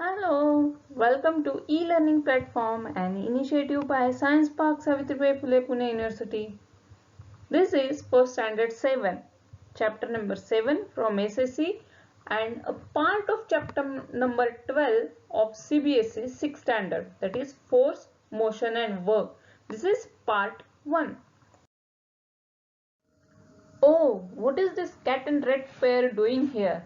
Hello, welcome to e-learning platform, an initiative by Science Park Savitribai Phule Pune University. This is for standard 7, chapter number 7 from SSC and a part of chapter number 12 of CBSE 6th standard, that is force, motion and work. This is part 1. Oh, what is this cat and rat pair doing here?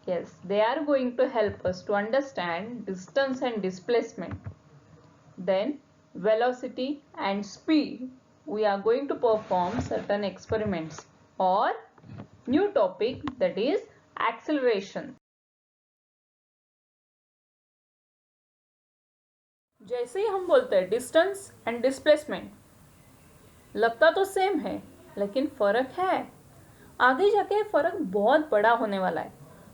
Yes, they are going to help us to understand distance and displacement. Then velocity and speed. We are going to perform certain experiments or new topic, that is acceleration. जैसे ही हम बोलते हैं distance and displacement, लगता तो same है लेकिन फर्क है. आगे जाके फर्क बहुत बड़ा होने वाला है.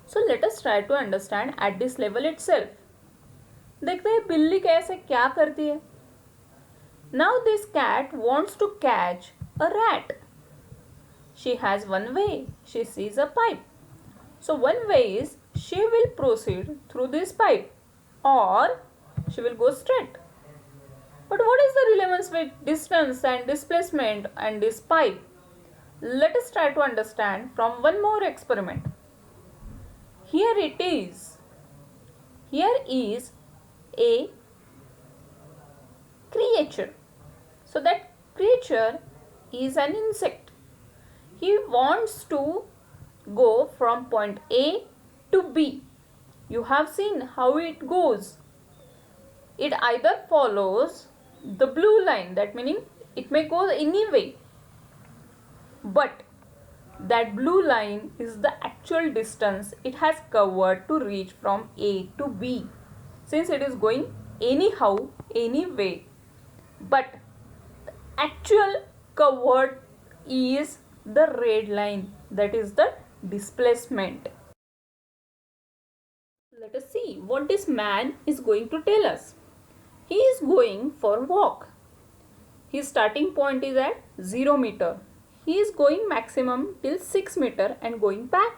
So let us try to understand at this level itself. देखते हैं बिल्ली कैसे क्या करती है. Now this cat wants to catch a rat. She has one way. She sees a pipe. So one way is she will proceed through this pipe or she will go straight. But what is the relevance with distance and displacement and this pipe? Let us try to understand from one more experiment. Here it is. Here is a creature. So that creature is an insect. He wants to go from point A to B. You have seen how it goes. It either follows the blue line, that meaning it may go any way. But that blue line is the actual distance it has covered to reach from A to B. Since it is going anyhow, anyway. But the actual covered is the red line, that is the displacement. Let us see what this man is going to tell us. He is going for a walk. His starting point is at 0 meter. He is going maximum till 6 meter and going back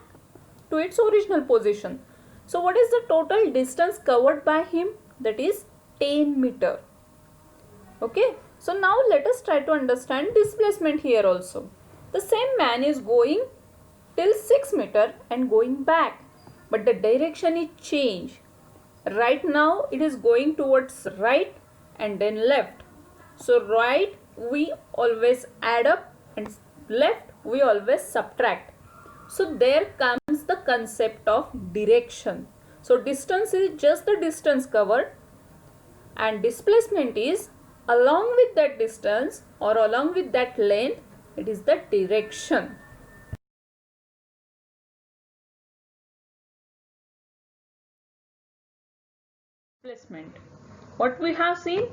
to its original position. So what is the total distance covered by him? That is 10 meter. Okay. So now let us try to understand displacement here also. The same man is going till 6 meter and going back, but the direction is changed. Right now it is going towards right and then left. So right we always add up and left we always subtract. So there comes the concept of direction. So distance is just the distance covered and displacement is along with that distance or along with that length, it is the direction. Displacement. What we have seen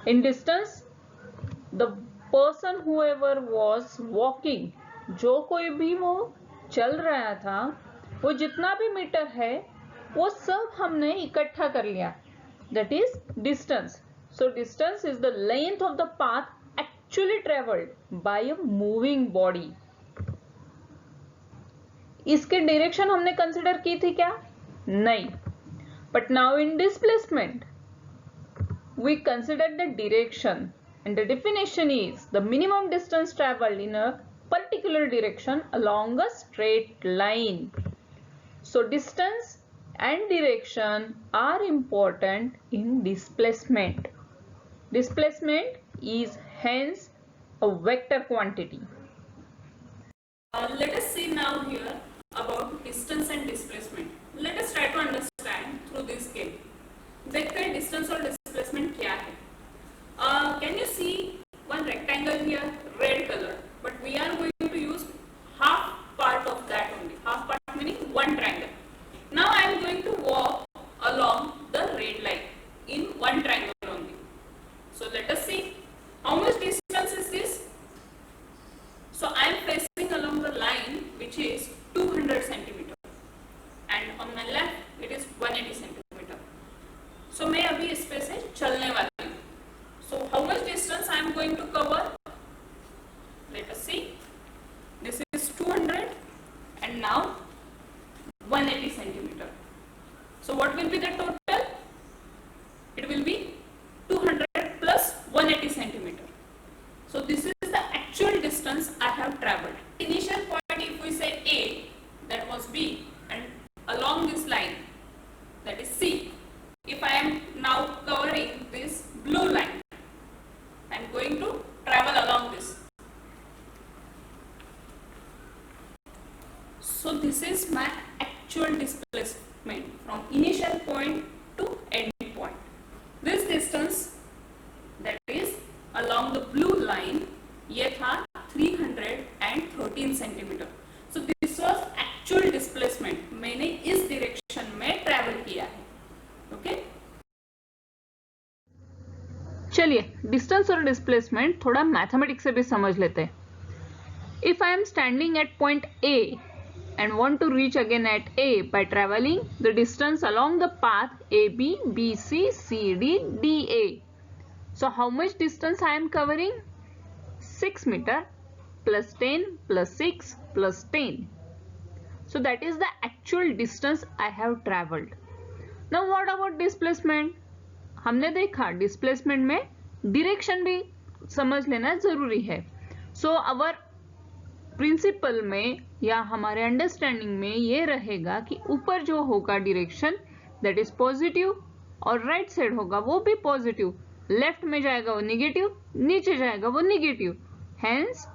in distance, the person whoever was walking, जो कोई भी वो चल रहा था, वो जितना भी मीटर है वो सब हमने इकट्ठा कर लिया. That is distance. So distance is the length of the path actually traveled by a moving body. इसके direction हमने consider की थी क्या? नहीं. But now in displacement, we consider the direction and the definition is the minimum distance traveled in a particular direction along a straight line. So distance and direction are important in displacement. Displacement is hence a vector quantity. Let us see now here about distance and displacement. Let us try to understand through this game. देखते हैं distance और displacement क्या है. Can you see one rectangle here, red color? But we are going to use half part of that only. Half part meaning one triangle. Now I am going to walk along the red line in one triangle only. So let us see how much distance is this. So I am facing along the line which is 200 centimeter and on my left it is 180 centimeter. So मैं अभी इस पे से चलने वाली हूँ. So how much distance I am going to cover? Let us see. This is 200 and now 180 centimeter. So what will be the total? चलिए distance और डिस्प्लेसमेंट थोड़ा मैथमेटिक्स से भी समझ लेते हैं. If I am standing at point A and want to reach again at A by traveling the distance along the path AB, BC, CD, DA. So how much distance I am covering? 6 meter plus 10 plus 6 plus 10. So that is the actual distance I have traveled. Now what about displacement? हमने देखा displacement में direction भी समझ लेना जरूरी है. सो अवर principal में या हमारे अंडरस्टैंडिंग में ये रहेगा कि ऊपर जो होगा डिरेक्शन दैट इज पॉजिटिव और राइट साइड होगा वो भी पॉजिटिव, लेफ्ट में जाएगा वो निगेटिव, नीचे जाएगा वो negative. Hence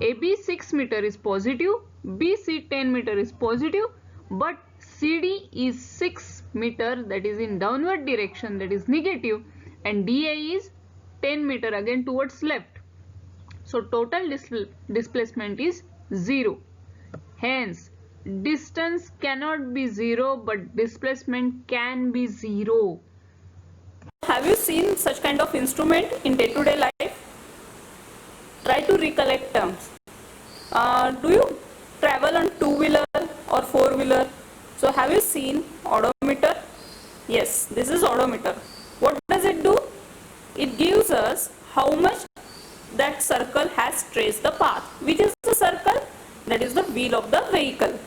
AB 6 meter is positive, BC 10 meter is positive, but CD is 6 meter that is in downward direction that is negative, and DA is 10 meter again towards left. So total displacement is 0. Hence distance cannot be 0 but displacement can be 0. Have you seen such kind of instrument in day-to-day life? Try to recollect terms. Do you travel on two-wheeler or four-wheeler? So have you seen odometer? Yes, this is odometer. What does it do? It gives us how much that circle has traced the path. Which is the circle? That is the wheel of the vehicle.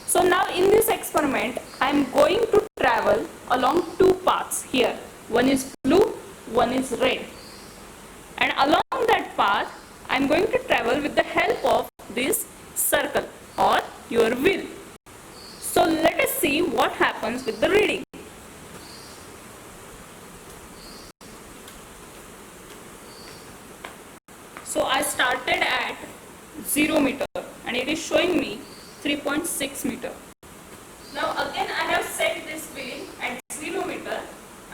So now in this experiment, I am going to travel along two paths here. One is blue, one is red. And along that path, I am going to travel with the help of this circle or your wheel. So let us see what happens with the reading. So I started at 0 meter and it is showing me 3.6 meter. Now again I have set this wheel at 0 meter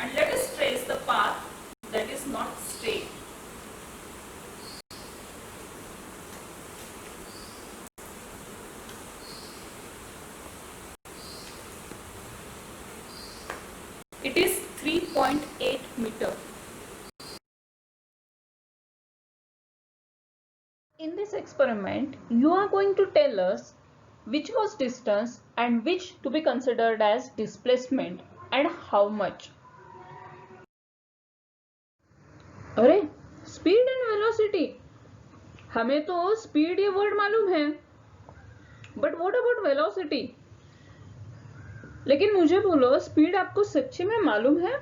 and let us trace the path that is not straight. It is 3.8 meter. In this experiment, you are going to tell us which was distance and which to be considered as displacement and how much. अरे speed and velocity, हमें तो speed ये word मालूम है, but what about velocity? लेकिन मुझे बोलो speed आपको सच्ची में मालूम है?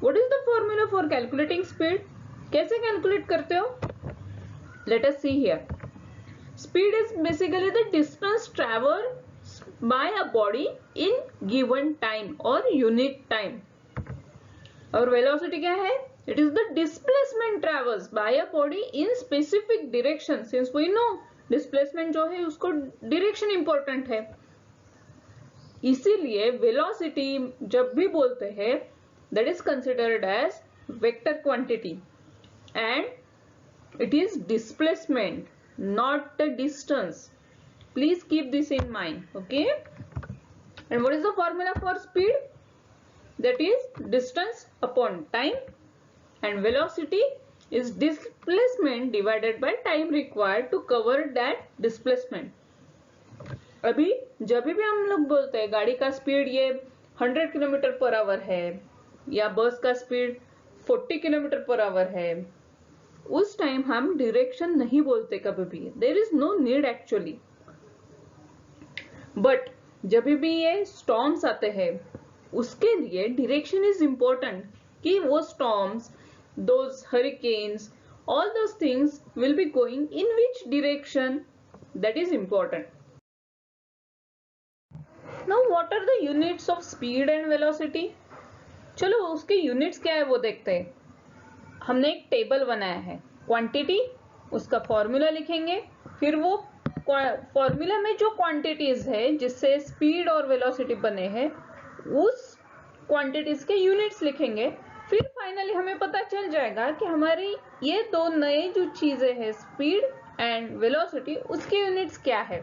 What is the formula for calculating speed? कैसे कैलकुलेट करते हो? Let us see here. Speed is basically the distance traveled by a body in given time or unit time. और velocity क्या है? It is the displacement travels by a body in specific direction. Since we know displacement जो है उसको direction important है, इसीलिए velocity जब भी बोलते हैं that is considered as vector quantity and it is displacement, not the distance. Please keep this in mind, okay? And what is the formula for speed? That is distance upon time, and velocity is displacement divided by time required to cover that displacement. अभी जब भी हम लोग बोलते हैं गाड़ी का speed ये 100 किलोमीटर पर आवर है या बस का स्पीड 40 किलोमीटर पर आवर है, उस टाइम हम डायरेक्शन नहीं बोलते कभी भी. There is no need actually. But जब भी ये स्टॉर्म्स आते हैं उसके लिए डायरेक्शन इज इंपॉर्टेंट कि वो storms, those hurricanes, all those things will be going in which direction, that is important. Now what are the units of speed and velocity? चलो उसके यूनिट्स क्या है वो देखते हैं. हमने एक टेबल बनाया है, क्वांटिटी, उसका फॉर्मूला लिखेंगे, फिर वो फॉर्मूला में जो क्वांटिटीज है जिससे स्पीड और वेलोसिटी बने हैं उस क्वांटिटीज के यूनिट्स लिखेंगे. फिर फाइनली हमें पता चल जाएगा कि हमारी ये दो नए जो चीजें हैं स्पीड एंड वेलोसिटी उसके यूनिट्स क्या है.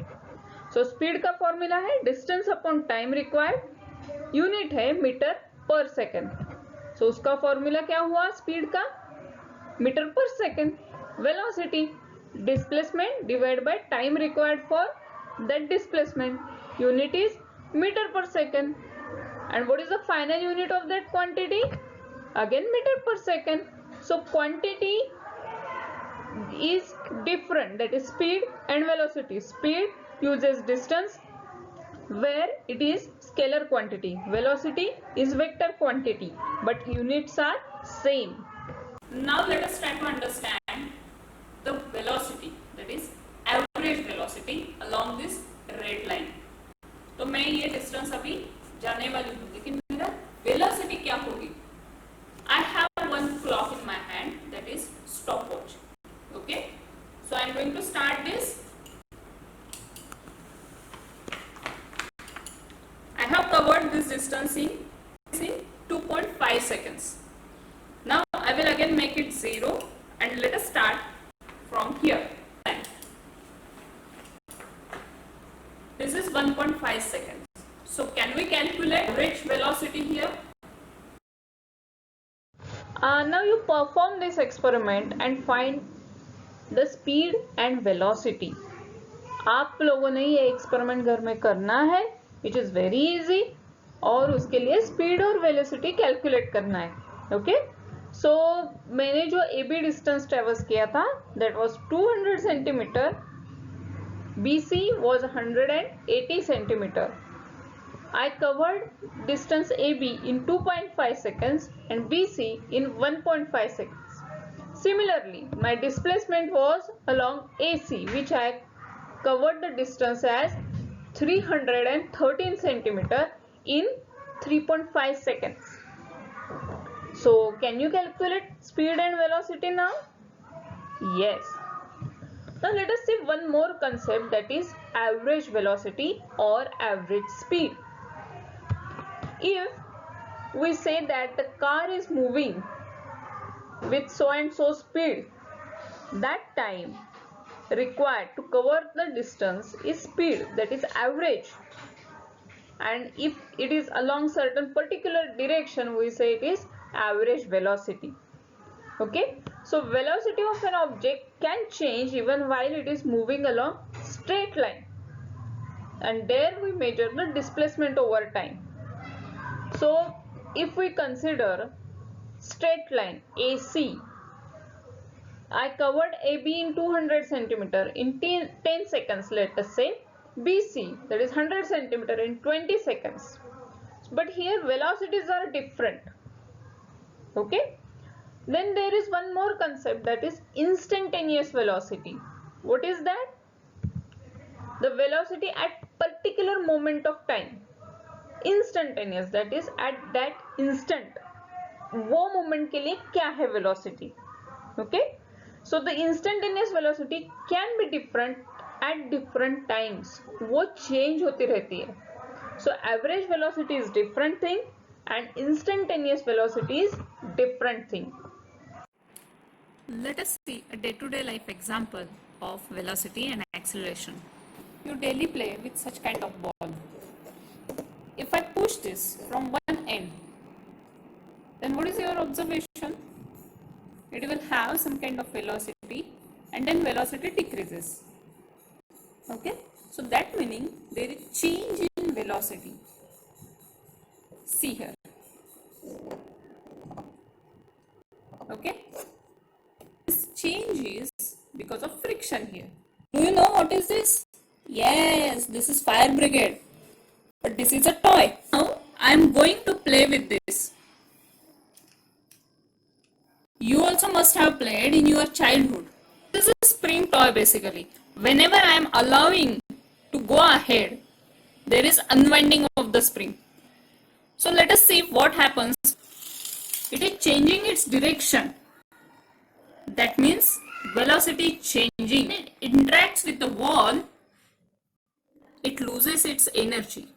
सो स्पीड का फॉर्मूला है distance upon time required, unit है मीटर पर सेकेंड. सो उसका फॉर्मूला क्या हुआ स्पीड का, metre per second. Velocity, displacement divide by time required for that displacement. Unit is metre per second. And what is the final unit of that quantity? Again meter per second. So quantity is different, that is speed and velocity. Speed uses distance where it is scalar quantity. Velocity is vector quantity, but units are same. Now let us try to understand the velocity, that is average velocity along this red line. तो मैं ये distance अभी जाने वाली हूँ, लेकिन मेरा velocity क्या होगी. I have one clock in my hand, that is stopwatch. Okay, so I am going to start this. I have covered this distance in 2.5 seconds. Now I will again make it 0 and let us start from here. This is 1.5 seconds. So can we calculate average velocity here? Now you perform this experiment and find the speed and velocity. आप लोगों ने ये experiment घर में करना है, which is very easy, और उसके लिए स्पीड और वेलोसिटी कैलकुलेट करना है. ओके, सो मैंने जो ए बी डिस्टेंस ट्रेवर्स किया था that was 200 centimetre. BC was 180 centimeter. I covered distance AB in 2.5 seconds and BC in 1.5 seconds. Similarly, my displacement was along AC, which I covered the distance as 313 centimeter in 3.5 seconds. So, can you calculate speed and velocity now? Yes. Now let us see one more concept, that is average velocity or average speed. If we say that the car is moving with so and so speed, that time required to cover the distance is speed, that is average. And if it is along certain particular direction, we say it is average velocity. Okay, so velocity of an object can change even while it is moving along straight line, and there we measure the displacement over time. So if we consider straight line AC, I covered AB in 200 centimeter in 10 seconds. Let us say BC, that is 100 centimeter, in 20 seconds. But here velocities are different. Okay, then there is one more concept, that is instantaneous velocity. What is that? The velocity at particular moment of time. Instantaneous, that is at that instant. वो moment के लिए क्या है velocity? Okay, so the instantaneous velocity can be different at different times. वो change होती रहती है. So average velocity is different thing and instantaneous velocity is different thing. Let us see a day-to-day life example of velocity and acceleration. You daily play with such kind of ball. If I push this from one end, then what is your observation? It will have some kind of velocity and then velocity decreases. Okay, so that meaning there is change in velocity. See here. Okay, this change is because of friction here. Do you know what is this? Yes, this is fire brigade. But this is a toy. Now I am going to play with this. You also must have played in your childhood. This is a spring toy basically. Whenever I am allowing to go ahead, there is unwinding of the spring. So let us see what happens. It is changing its direction. That means velocity changing. It interacts with the wall. It loses its energy.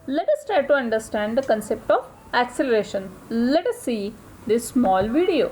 Let us try to understand the concept of acceleration. Let us see this small video.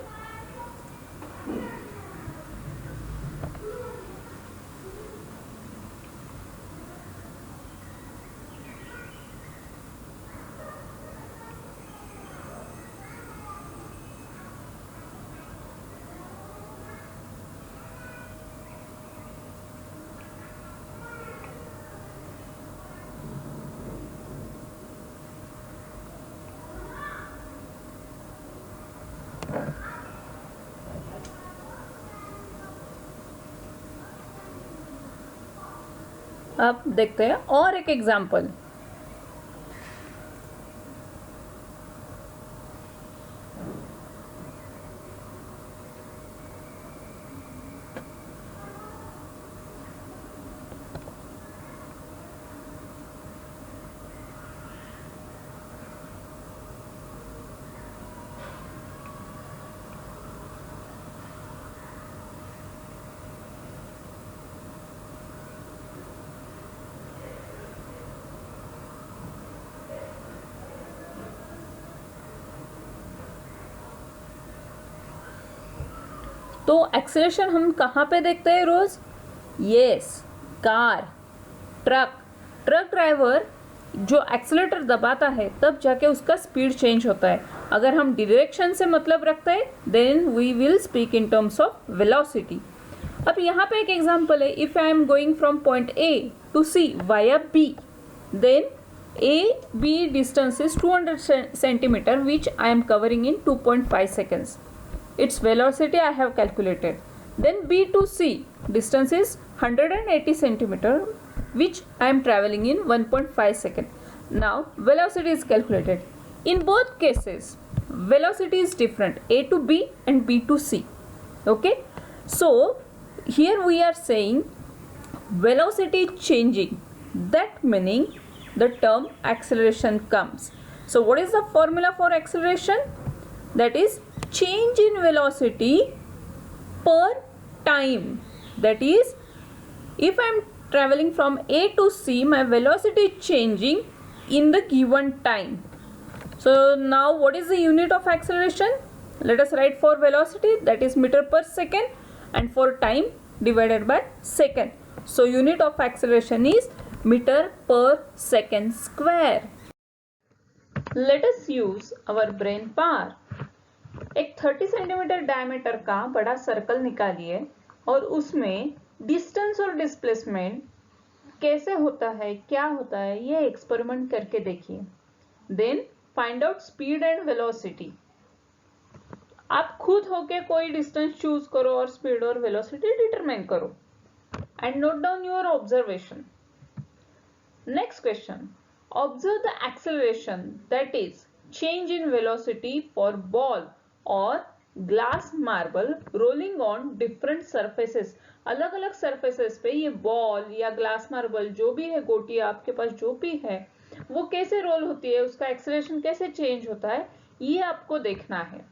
अब देखते हैं और एक example. तो acceleration हम कहाँ पे देखते हैं रोज? यस, कार, ट्रक ड्राइवर जो एक्सेलेरेटर दबाता है तब जाके उसका स्पीड चेंज होता है। अगर हम डायरेक्शन से मतलब रखते हैं then we will speak in terms of velocity. अब यहाँ पे एक एग्जांपल है, if I am going from point A to C via B, then A B distance is 200 centimeter which I am covering in 2.5 seconds. Its velocity I have calculated. Then B to C distance is 180 centimeter which I am traveling in 1.5 second. Now velocity is calculated. In both cases velocity is different, A to B and B to C. Okay, so here we are saying velocity changing, that meaning the term acceleration comes. So what is the formula for acceleration? That is change in velocity per time. That is, if I am traveling from A to C, my velocity is changing in the given time. So now what is the unit of acceleration? Let us write for velocity, that is meter per second, and for time divided by second. So unit of acceleration is meter per second square. Let us use our brain power. एक 30 centimetre diameter का बड़ा circle निकालिए और उसमें distance और displacement कैसे होता है, क्या होता है, ये एक्सपेरिमेंट करके देखिए। Then find out speed and velocity. आप खुद होके कोई डिस्टेंस चूज करो और स्पीड और वेलोसिटी डिटरमाइन करो and note down your observation. Next question, observe the acceleration that is change in velocity for ball or glass marble rolling on different surfaces. अलग अलग surfaces पे ये बॉल या glass marble जो भी है, गोटी आपके पास जो भी है, वो कैसे रोल होती है, उसका एक्सेलरेशन कैसे चेंज होता है, ये आपको देखना है।